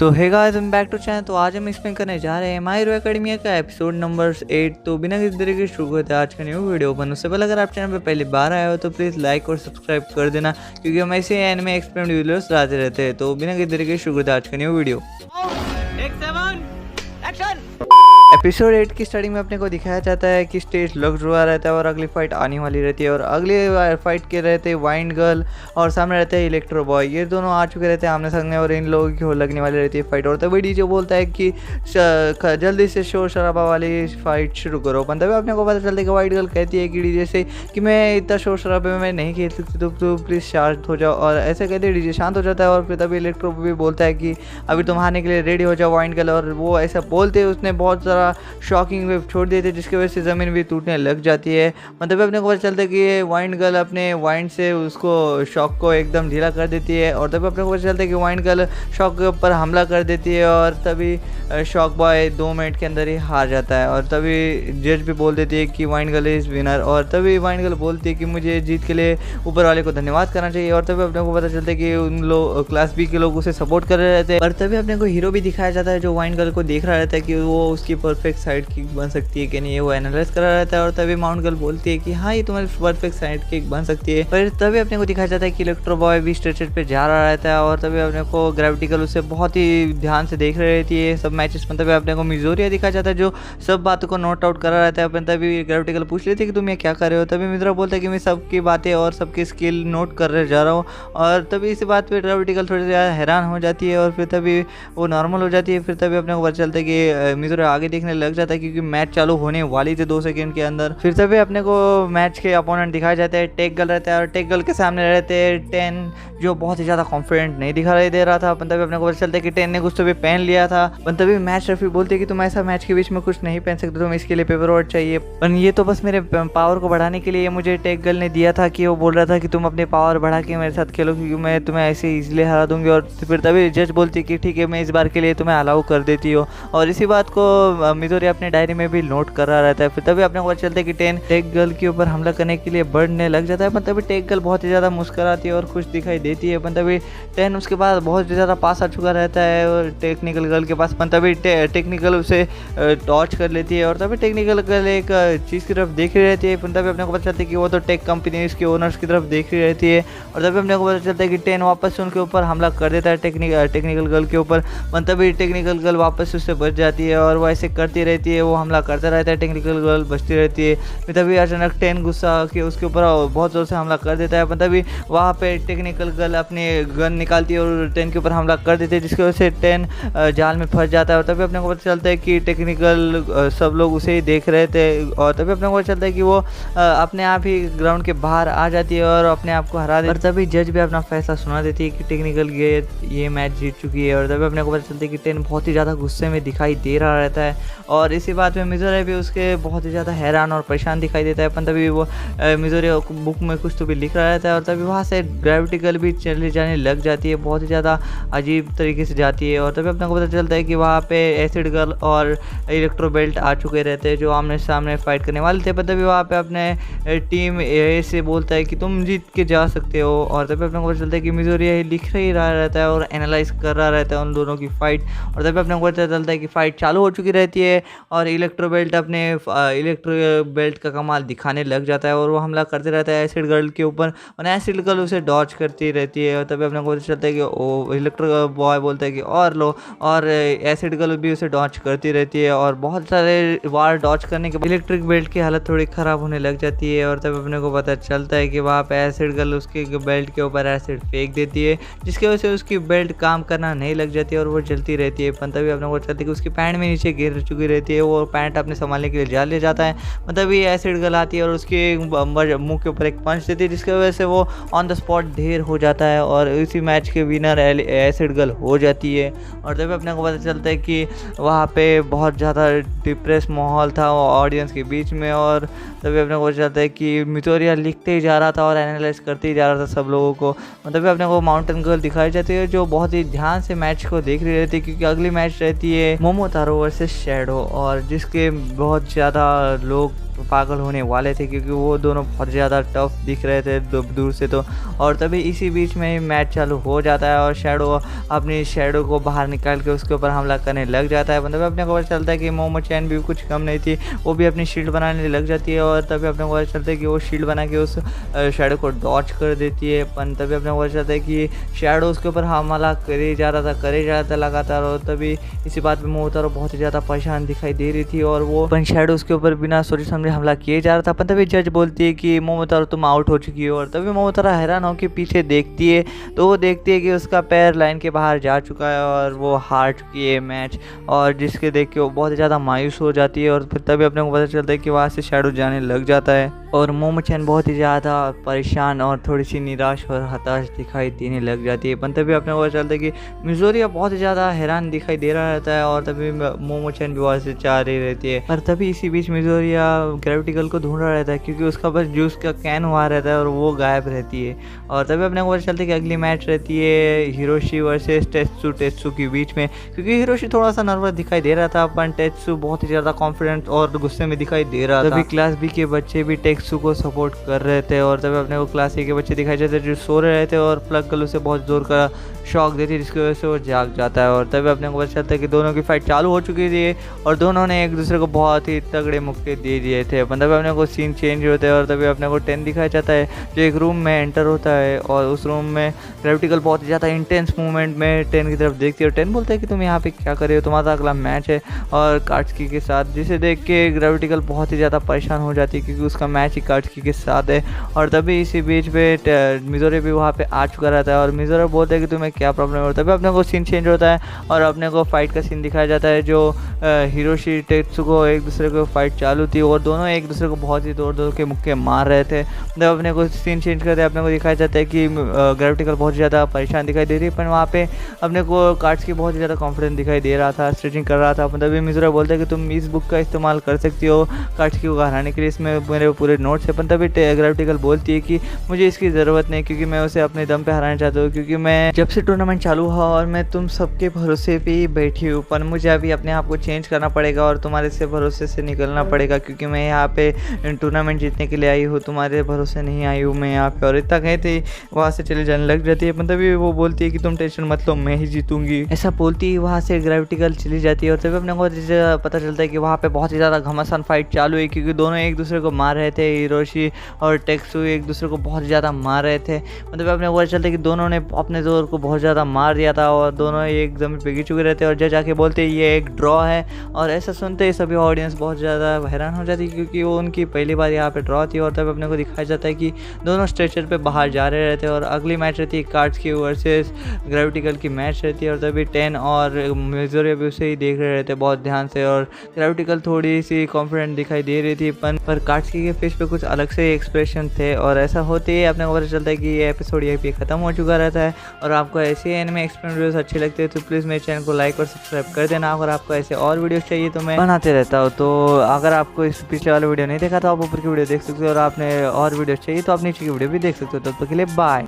So hey guys, welcome back to channel. तो आज हम इसमें करने जा रहे हैं माय हीरो एकेडमिया का एपिसोड नंबर 8। तो बिना किसी तरीके शुरू करते आज का न्यू वीडियो ओपन। उससे पहले अगर आप चैनल पे पहली बार आए हो तो प्लीज़ लाइक और सब्सक्राइब कर देना, क्योंकि हम ऐसे एनिमे एक्सपेरिमेंट वीडियोस लाते रहते हैं। तो बिना किसी तरीके शुरू करते आज का न्यू वीडियो। एपिसोड 8 की स्टार्टिंग में अपने को दिखाया जाता है कि स्टेज लग हुआ रहता है और अगली फाइट आने वाली रहती है। और अगली फाइट के रहते हैं वाइंड गर्ल और सामने रहते हैं इलेक्ट्रो बॉय। ये दोनों आ चुके रहते हैं आमने सामने और इन लोगों की हो लगने वाली रहती है फाइट। और तभी डीजे बोलता है कि जल्दी से शोर शराबा वाली फाइट शुरू करो। तभी अपने को पता चलता है कि वाइट गर्ल कहती है कि डीजे से कि मैं इतना शोर शराबे में नहीं खेल सकती, तो प्लीज़ शांत हो जाओ। और ऐसे कहते हैं डीजे शांत हो जाता है। और फिर तभी इलेक्ट्रो भी बोलता है कि अभी तुम हारने के लिए रेडी हो जाओ वाइंड गर्ल। और वो ऐसा बोलते उसने बहुत सारा शॉकिंग वेव छोड़ दिए थे, जिसकी वजह से ज़मीन भी टूटने लग जाती है। मतलब अपने को पता चलता है कि ये वाइंड गर्ल अपने वाइंड से उसको शॉक को एकदम ढीला कर देती है। और तभी अपने को पता चलता है कि वाइंड गर्ल शॉक के ऊपर हमला कर देती है और तभी शॉक बॉय 2 मिनट के अंदर ही हार जाता है। और तभी जज भी बोल देती है कि वाइंड गर्ल इज़ विनर। और तभी वाइंड गर्ल बोलती है कि मुझे जीत के लिए ऊपर वाले को धन्यवाद करना चाहिए। और तभी अपने को पता चलता है कि उन लोग क्लास बी के लोग उसे सपोर्ट कर रहे रहते हैं। और तभी अपने को हीरो भी दिखाया जाता है जो वाइंड गर्ल को देख रहा रहता है कि वो उसकी परफेक्ट साइड किक बन सकती है कि नहीं, वो एनालाइज कर रहा रहता है। और तभी माउंट गर्ल बोलती है कि हाँ, ये तुम्हारी परफेक्ट साइड किक बन सकती है। पर तभी अपने को दिखाया जाता है कि इलेक्ट्रो बॉय भी स्ट्रेचर पे जा रहा रहता है। और तभी अपने को ग्रेविटी गर्ल उसे बहुत ही ध्यान से देख रही रहती है सब मैचेस में। तभी अपने को मिजोरिया दिखाया जाता है जो सब बातों को नोट आउट कर रहा रहता है। तभी ग्रेविटी गर्ल पूछ लेती है कि तुम ये क्या कर रहे हो। तभी मिजोरिया बोलता है कि मैं सबकी बातें और सबकी स्किल नोट कर रहे जा रहा हूँ। और तभी इस बात पे ग्रेविटी गर्ल थोड़ी ज़्यादा हैरान हो जाती है और फिर तभी वो नॉर्मल हो जाती है। फिर तभी अपने को पता चलता है कि मिजोरिया आगे देखने लग जाता है क्योंकि मैच चालू होने वाली थी 2 सेकंड के अंदर। फिर तभी अपने को मैच के अपोनेंट दिखाया जाता है टेक गर्ल रहता है। और टेक गर्ल के सामने रहते हैं 10, जो बहुत ही ज़्यादा कॉन्फिडेंट नहीं दिखाई दे रहा था। तभी अपने को पता चलता है कि 10 ने कुछ तो भी पहन लिया था। तभी मैच रेफरी बोलती है कि तुम ऐसा मैच के बीच में कुछ नहीं पहन सकते, तुम इसके लिए पेपर वर्ड चाहिए। पर ये तो बस मेरे पावर को बढ़ाने के लिए मुझे टेक गर्ल ने दिया था कि वो बोल रहा था कि तुम अपने पावर बढ़ा के मेरे साथ खेलो, क्योंकि मैं तुम्हें ऐसे इजीली हरा दूंगी। और फिर तभी जज बोलती है कि ठीक है, मैं इस बार के लिए तुम्हें अलाउ कर देती हूँ। और इसी बात को मिजोरी अपने डायरी में भी नोट कर रहा रहता है। फिर तभी अपने को पता चलता है कि 10 टेक गर्ल के ऊपर हमला करने के लिए बढ़ने लग जाता है। तभी टेक गर्ल बहुत ही ज़्यादा मुस्कुराती है और खुश दिखाई देती है। तभी 10 उसके पास बहुत ज़्यादा पास आ चुका रहता है और टेक्निकल गर्ल के पास। तभी टेक्निकल उसे टॉर्च कर लेती है। और तभी टेक्निकल गर्ल एक चीज़ की तरफ देख रही रहती है। तभी अपने को पता चलता है कि वो तो टेक कंपनी के ओनर्स की तरफ देख रही रहती है। और तभी अपने को पता चलता है कि 10 वापस से उनके ऊपर हमला कर देता है टेक्निकल गर्ल के ऊपर। तभी टेक्निकल गर्ल वापस उससे बच जाती है और वो ऐसे करती रहती है, वो हमला करता रहता है, टेक्निकल गर्ल बचती रहती है। तभी अचानक 10 गुस्सा के उसके ऊपर बहुत ज़ोर से हमला कर देता है। तभी वहाँ पे टेक्निकल गर्ल अपनी गन निकालती है और 10 के ऊपर हमला कर देती है, जिसकी वजह से 10 जाल में फंस जाता है। और तभी अपने को पता चलता है कि टेक्निकल सब लोग उसे ही देख रहे थे। और तभी अपने को पता चलता है कि वो अपने आप ही ग्राउंड के बाहर आ जाती है और अपने आप को हरा देती है। और तभी जज भी अपना फैसला सुना देती है कि टेक्निकल ये मैच जीत चुकी है। और तभी अपने को पता चलता है कि 10 बहुत ही ज़्यादा गुस्से में दिखाई दे रहा रहता है। और इसी बात में मिजोरिया भी उसके बहुत ही ज़्यादा हैरान और परेशान दिखाई देता है। तभी वो मिजोरिया बुक में कुछ तो भी लिख रहा रहता है। और तभी वहाँ से ग्रेविटी गर्ल भी चली जाने लग जाती है, बहुत ही ज़्यादा अजीब तरीके से जाती है। और तभी अपने को पता चलता है कि वहाँ पे एसिड गर्ल और इलेक्ट्रो बेल्ट आ चुके रहते हैं जो आमने सामने फाइट करने वाले थे। पर तभी वहाँ पे अपने टीम ए से बोलता है कि तुम जीत के जा सकते हो। और तभी अपने को पता चलता है कि मिजोरिया ही लिख ही रहा रहता है और एनालाइज कर रहा रहता है उन दोनों की फाइट। और तभी अपने को पता चलता है कि फाइट चालू हो चुकी रहती है और इलेक्ट्रो बेल्ट अपने इलेक्ट्रो बेल्ट का कमाल दिखाने लग जाता है और वो हमला करते रहता है एसिड गर्ल के ऊपर। और एसिड गर्ल उसे डॉज करती रहती है। और तभी अपने को पता चलता है कि वो इलेक्ट्रो बॉय बोलता है कि और लो, और एसिड गर्ल भी उसे डॉज करती रहती है। और बहुत सारे वार डॉज करने के बाद इलेक्ट्रिक बेल्ट की हालत थोड़ी ख़राब होने लग जाती है। और तभी अपने को पता चलता है कि वहाँ पे एसिड गर्ल उसके बेल्ट के ऊपर एसिड फेंक देती है, जिसकी वजह से उसकी बेल्ट काम करना नहीं लग जाती है और वो जलती रहती है। तभी अपने को पता चलता है कि उसकी पैंट में नीचे गिर चुकी रहती है, वो पैंट अपने संभालने के लिए जा ले जाता है। तभी एसिड गर्ल आती है और उसके मुंह के ऊपर एक पंच देती है, जिसकी वजह से वो ऑन द स्पॉट ढेर हो जाता है और इसी मैच के विनर एसिड गर्ल हो जाती है। और तभी अपने को पता चलता है कि वहाँ पे बहुत ज़्यादा डिप्रेस माहौल था ऑडियंस के बीच में। और तभी अपने को पता चलता है कि मिजोरिया लिखते ही जा रहा था और एनालाइज करते ही जा रहा था सब लोगों को। तभी अपने को माउंटेन गर्ल दिखाई जाती है जो बहुत ही ध्यान से मैच को देख रही रहती है, क्योंकि अगली मैच रहती है मोमोतारो वर्सेस शैडो, और जिसके बहुत ज़्यादा लोग पागल होने वाले थे क्योंकि वो दोनों बहुत ज़्यादा टफ दिख रहे थे दूर से तो। और तभी इसी बीच में मैच चालू हो जाता है और शैडो अपनी शैडो को बाहर निकाल के उसके ऊपर हमला करने लग जाता है। मतलब अपने को पता चलता है कि मोमो चैन भी कुछ कम नहीं थी, वो भी अपनी शील्ड बनाने लग जाती है और तभी अपने को पता चलता है कि वो शील्ड बना के उस शैडो को डॉच कर देती है। पर तभी अपने को पता चलता है कि शैडो उसके ऊपर हमला करे जा रहा था लगातार, और तभी इसी बात पे मोमोतारो बहुत ही ज़्यादा परेशान दिखाई दे रही थी और वो अपन शैडो उसके ऊपर बिना सोचे समझे हमला किए जा रहा था। पर तभी जज बोलती है कि मोमोतारो तुम आउट हो चुकी हो, और तभी मोमोतारो हैरान होकर पीछे देखती है तो वो देखती है कि उसका पैर लाइन के बाहर जा चुका है और वो हार चुकी है मैच, और जिसके देख के वो बहुत ही ज़्यादा मायूस हो जाती है। और फिर तभी अपने को पता चलता है कि वहाँ से शैडो जाने लग जाता है और मोमो-चैन बहुत ही ज़्यादा परेशान और थोड़ी सी निराश और हताश दिखाई देने लग जाती है। पर तभी अपने को पता चलता है कि मिज़ोरिया बहुत ही ज़्यादा हैरान दिखाई दे रहा रहता है और तभी मोमो-चैन भी वहाँ से जा रही रहती है। पर तभी इसी बीच मिज़ोरिया ग्रेविटी गर्ल को ढूंढ रहा रहता है क्योंकि उसका बस जूस का कैन वहाँ रहता है और वो गायब रहती है। और तभी अपने को पता चलता है कि अगली मैच रहती है हिरोशी वर्सेस टेत्सु के बीच में, क्योंकि हिरोशी थोड़ा सा नर्वस दिखाई दे रहा था पर टेत्सु बहुत ही ज़्यादा कॉन्फिडेंट और गुस्से में दिखाई दे रहा था। तभी क्लास बी के बच्चे भी टेत्सु को सपोर्ट कर रहे थे और तभी अपने को क्लास ए के बच्चे दिखाई देते जो सो रहे थे और प्लग गर्ल उसे बहुत जोर का शॉक देती है जिसकी वजह से वो जाग जाता है। और तभी अपने को पता चलता है कि दोनों की फाइट चालू हो चुकी थी और दोनों ने एक दूसरे को बहुत ही तगड़े मुक्के दे दिए थे। मतलब अपने को सीन चेंज होता है और तभी अपने को 10 दिखाया जाता है जो एक रूम में एंटर होता है और उस रूम में ग्रेविटी गर्ल बहुत ही ज़्यादा इंटेंस मूवमेंट में 10 की तरफ देखती है और 10 बोलता है कि तुम यहाँ पे क्या कर रहे हो, तुम्हारा अगला मैच है और काट्सुकी के साथ, जिसे देख के ग्रेविटी गर्ल बहुत ही ज़्यादा परेशान हो जाती है क्योंकि उसका मैच ही काट्सुकी के साथ है। और तभी इसी बीच में मिज़ोरे भी वहाँ पे आ चुका रहता है और मिज़ोरे बोलते हैं कि तुम्हें क्या प्रॉब्लम है। और तभी अपने को सीन चेंज होता है और अपने को फाइट का सीन दिखाया जाता है जो हिरोशी टेत्सु को एक दूसरे को फाइट चालू थी और दोनों एक दूसरे को बहुत ही जोर जोर के मुक्के मार रहे थे। जब अपने को सीन चेंज करते हैं अपने को दिखाया जाता है कि ग्रेविटी गर्ल बहुत ज़्यादा परेशान दिखाई दे रही है, पर वहाँ पे अपने को काट्सुकी बहुत ही ज़्यादा कॉन्फिडेंट दिखाई दे रहा था, स्ट्रेचिंग कर रहा था। तभी मिज़ोरे बोलते हैं कि तुम इस बुक का इस्तेमाल कर सकती हो काट्सुकी को हराने के लिए, इसमें मेरे पूरे नोट्स है। पर तभी ग्रेविटी गर्ल बोलती है कि मुझे इसकी ज़रूरत नहीं क्योंकि मैं उसे अपने दम पे हराना चाहता हूँ, क्योंकि मैं जब से टूर्नामेंट चालू हुआ और मैं तुम सबके भरोसे पे ही बैठी हूँ, पर मुझे अभी अपने आप को चेंज करना पड़ेगा और तुम्हारे से भरोसे से निकलना पड़ेगा क्योंकि मैं यहाँ पे टूर्नामेंट जीतने के लिए आई हूँ, तुम्हारे भरोसे नहीं आई हूँ मैं यहाँ पे। और इतना कहे थे वहाँ से चले जाने लग जाती है। तभी वो बोलती है कि तुम टेंशन मत लो, मैं ही जीतूंगी, ऐसा बोलती ही वहाँ से ग्रेविटी गर्ल चली जाती है। और तभी अपने को पता चलता है कि वहाँ पे बहुत ही ज़्यादा घमासान फाइट चालू है क्योंकि दोनों एक दूसरे को मार रहे थे, हिरोशी और टेत्सु एक दूसरे को बहुत ज़्यादा मार रहे थे। मतलब अपने को पता चलता है कि दोनों ने अपने जोर को बहुत ज़्यादा मार दिया था और दोनों एक जमीन पे गिर चुके रहते और जज आके बोलते ये एक ड्रॉ है। और ऐसा सुनते ही सभी ऑडियंस बहुत ज़्यादा हैरान हो जाती है क्योंकि वो उनकी पहली बार यहाँ पे ड्रॉ थी। और तब अपने को दिखाया जाता है कि दोनों स्ट्रेचर पे बाहर जा रहे रहते और अगली मैच रहती है काट्सुकी वर्सेस ग्रेविटी गर्ल की मैच रहती है। और तभी 10 और मिज़ोरे भी उसे ही देख रहे रहते बहुत ध्यान से और ग्रेविटी गर्ल थोड़ी सी कॉन्फिडेंट दिखाई दे रही थी पर काट्सुकी के फेस पे कुछ अलग से एक्सप्रेशन थे। और ऐसा होते ही अपने को पता चलता है कि ये एपिसोड यहीं पे ख़त्म हो चुका रहता है। और आपको ऐसे एनिमे एक्सप्लेन वीडियोस अच्छे लगते हैं तो प्लीज़ मेरे चैनल को लाइक और सब्सक्राइब कर देना। अगर आपको ऐसे और वीडियोस चाहिए तो मैं बनाते रहता हूँ। तो अगर आपको इस पिछले वाला वीडियो नहीं देखा तो आप ऊपर की वीडियो देख सकते हो और आपने और वीडियोस चाहिए तो आप नीचे की वीडियो भी देख सकते हो। तब तक के लिए बाय।